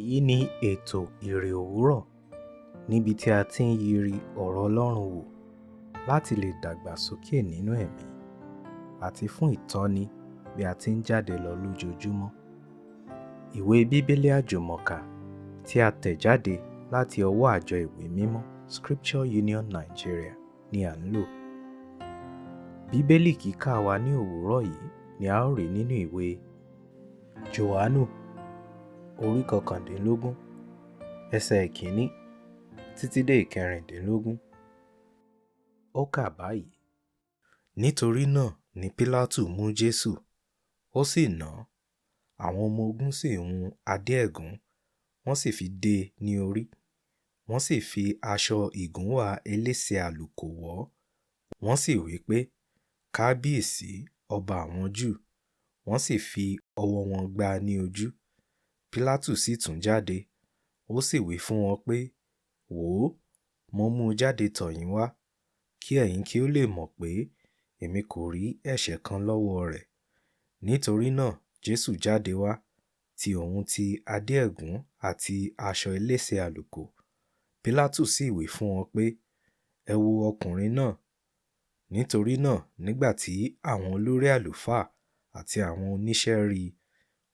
Èyí ni ètò Iri Òwúrọ̀, níbi tí a ti ń yiri ọ̀rọ̀ Ọlọ́run wò láti lè dàgbà sókè nínú ẹ̀mí àti fún ìtọ́ni bí a ti ń jáde lọ lójoojúmọ́. Ìwé Bíbélì Àjùmọ tí a tẹ̀ jáde láti ọwọ́ àjọ ìwé mímọ́ Scripture Union Nigeria ni à ń lò. Bíbélì kíkà wa ní òwúrọ̀ yìí ni a ó rí nínú ìwé Jòhánù orí 19 ẹsẹ̀ ìkíní títí dé ìkẹrìndínlógún. Ó kà báyìí: nítorí náà ni Pílátù mú Jesu, ó sì nà án. Àwọn ọmọ ogun sì hun adé ẹ̀gún, wọ́n sì fi dé e ní orí. Wọ́n sì fi aṣọ ìgúnwà elése àlùkò wọ̀ ọ́. Wọ́n sì wí pé, kábíyèsí ọba àwọn Júù. Wọ́n sì fi ọwọ́ wọn gbá a ní ojú. Pílátù sì tún jáde, ó sì wí fún wọn pé, wò ó, mo mú un jáde tọ̀ yín wá, kí ẹ̀yin kí ó lè mọ̀ pé èmi kò rí ẹ̀ṣẹ̀ kan lọ́wọ́ rẹ̀. Nítorí náà Jesu jáde wá, tí òun ti adé ẹ̀gún àti aṣọ elése àlùkò. Pílátù sì wí fún wọn pé, ẹ wo ọkùnrin náà. Nítorí náà nígbà tí àwọn olórí àlùfáà àti àwọn oníṣẹ́ rí i,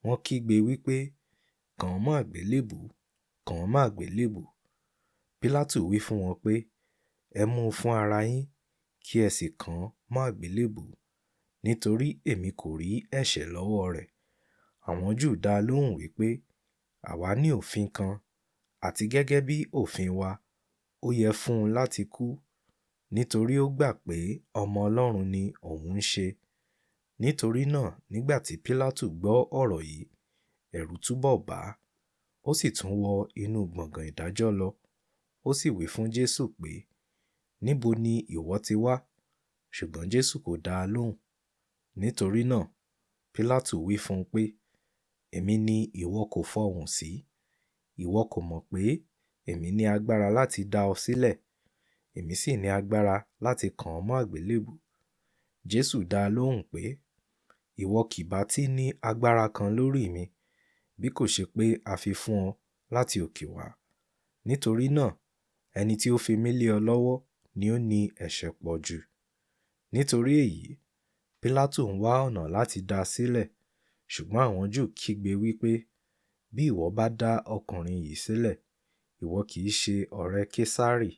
wọ́n kígbe wípé, kàn án mọ́ àgbélébùú, kàn án mọ́ àgbélébùú. Pílátù wí fún wọn pé, ẹ mú un fún ara yín, kí ẹ sì kàn án mọ́ àgbélébùú, nítorí èmi kò rí ẹ̀ṣẹ̀ lọ́wọ́ rẹ̀. Àwọn Júù dá a lóhùn wípé, àwa ní òfin kan, àti gẹ́gẹ́ bí òfin wa, ó yẹ fún un láti kú, nítorí ó gbà pé ọmọ Ọlọ́run ni òun ń ṣe. Nítorí náà nígbà tí Pílátù gbọ́ ọ̀rọ̀ yìí, ẹ̀rù túbọ̀ bà á. Ó sì tún wọ inú gbọ̀ngàn ìdájọ́ lọ. Ó sì wí fún Jesu pé, níbo ni ìwọ ti wá? Ṣùgbọ́n Jesu kò dá a lóhùn. Nítorí náà Pílátù wí fún un pé, èmi ni ìwọ kò fọhùn sí? Ìwọ kò mọ̀ pé èmi ní agbára láti dá ọ sílẹ̀, èmi sì ní agbára láti kàn ọ́ mọ́ àgbélébùú? Jesu dá a lóhùn pé, ìwọ kì bá tí ní agbára kan lórí mi, bí kò ṣe pé a fi fún ọ láti òkè wá. Nítorí náà ẹni tí ó fi mí lé ọ lọ́wọ́ ni ó ní ẹ̀ṣẹ̀ pọ̀ jù. Nítorí èyí Pílátù ń wá ọ̀nà láti dá a sílẹ̀, ṣùgbọ́n àwọn Júù kígbe wípé, bí ìwọ bá dá ọkùnrin yìí sílẹ̀, ìwọ kì í ṣe ọ̀rẹ́ Késárì.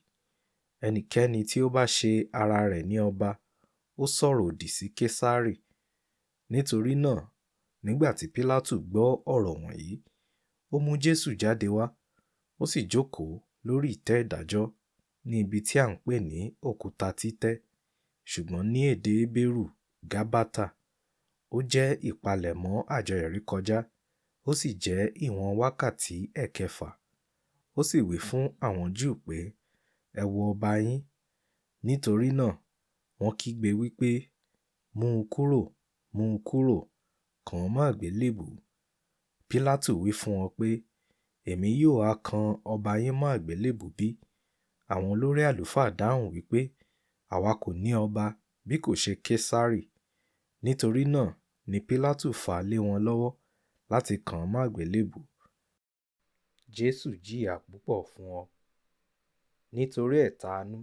Ẹnikẹ́ni tí ó bá ṣe ara rẹ̀ ní ọba, ó sọ̀rọ̀ òdì sí Késárì. Nítorí náà nígbà tí Pílátù gbọ́ ọ̀rọ̀ wọ̀nyí, ó mú Jesu jáde wá, ó sì jókòó lórí ìtẹ́ ìdájọ́ ní ibi tí à ń pè ní òkúta títẹ́, ṣùgbọ́n ní èdè Hébérù Gábátà. Ó jẹ́ ìpalẹ̀mọ́ àjọ ìrékọjá, ó sì jẹ́ ìwọ̀n wákàtí ẹ̀kẹfà. Ó sì wí fún àwọn Júù pé, ẹ wo ọba yín. Nítorí náà wọ́n kígbe wípé, mú un kúrò, mú un kúrò, kàn án mọ́ àgbélébùú. Pílátù wí fún wọn pé, èmi yóò ha kan ọba yín mọ́ àgbélébùú bí? Àwọn olórí àlùfáà dáhùn wípé, àwa kò ní ọba bí kò ṣe Késárì. Nítorí náà ni Pílátù fà á lé wọn lọ́wọ́ láti kàn án mọ́ àgbélébùú. Jesu jìyà púpọ̀ fún ọ. Nítorí ẹ̀tanú,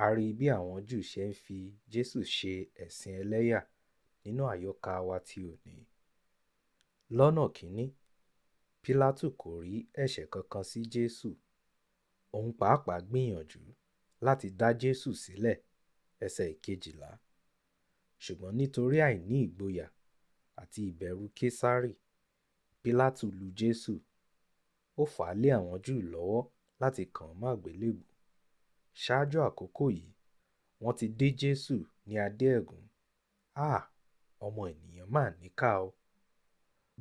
a rí bí àwọn Júù ṣe ń fi Jesu ṣe ẹ̀sín ẹlẹ́yà nínú àyọkà wa ti òní. Lọ́nà kìíní, Pílátù kò rí ẹ̀ṣẹ̀ kankan sí Jesu. Òun pàápàá gbìyànjú láti dá Jesu sílẹ̀, ẹsẹ̀ 12. Ṣùgbọ́n nítorí àìní ìgboyà àti ìbẹ̀rù Késárì, Pílátù lu Jesu. Ó fà á lé àwọn Júù lọ́wọ́ láti kàn án mọ́ àgbélébùú. Ṣáájú àkókò yìí wọ́n ti dé Jesu ní adé ẹ̀gún. Ọmọ ènìyàn mà níkà o.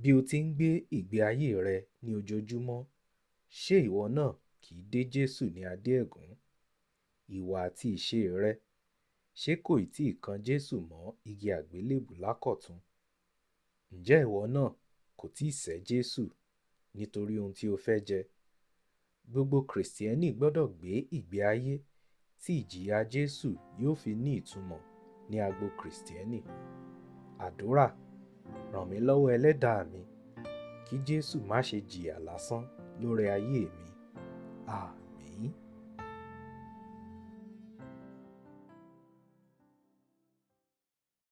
Bí o ti ń gbé ìgbé ayé rẹ ní ojoojúmọ́, ṣé ìwọ náà kì í dé Jesu ní adé ẹ̀gún? Ìwà àti ìṣe rẹ, ṣé kò ì tí ì kan Jesu mọ́ igi àgbélébùú lákọ̀tun? Ǹjẹ́ ìwọ náà kò tí ì sẹ́ Jesu nítorí ohun tí o fẹ́ jẹ? Gbogbo Kìrìsìtẹ́nì gbọ́dọ̀ gbé ìgbé ayé tí ìjìyà Jesu yóò fi ní ìtumọ̀ ní agbo Kìrìsìtẹ́nì. Àdúrà: ràn mí lọ́wọ́ Ẹlẹ́dàá mi, kí kí Jésù má ṣe jìyà lásán lórí ayé mi. Àmín.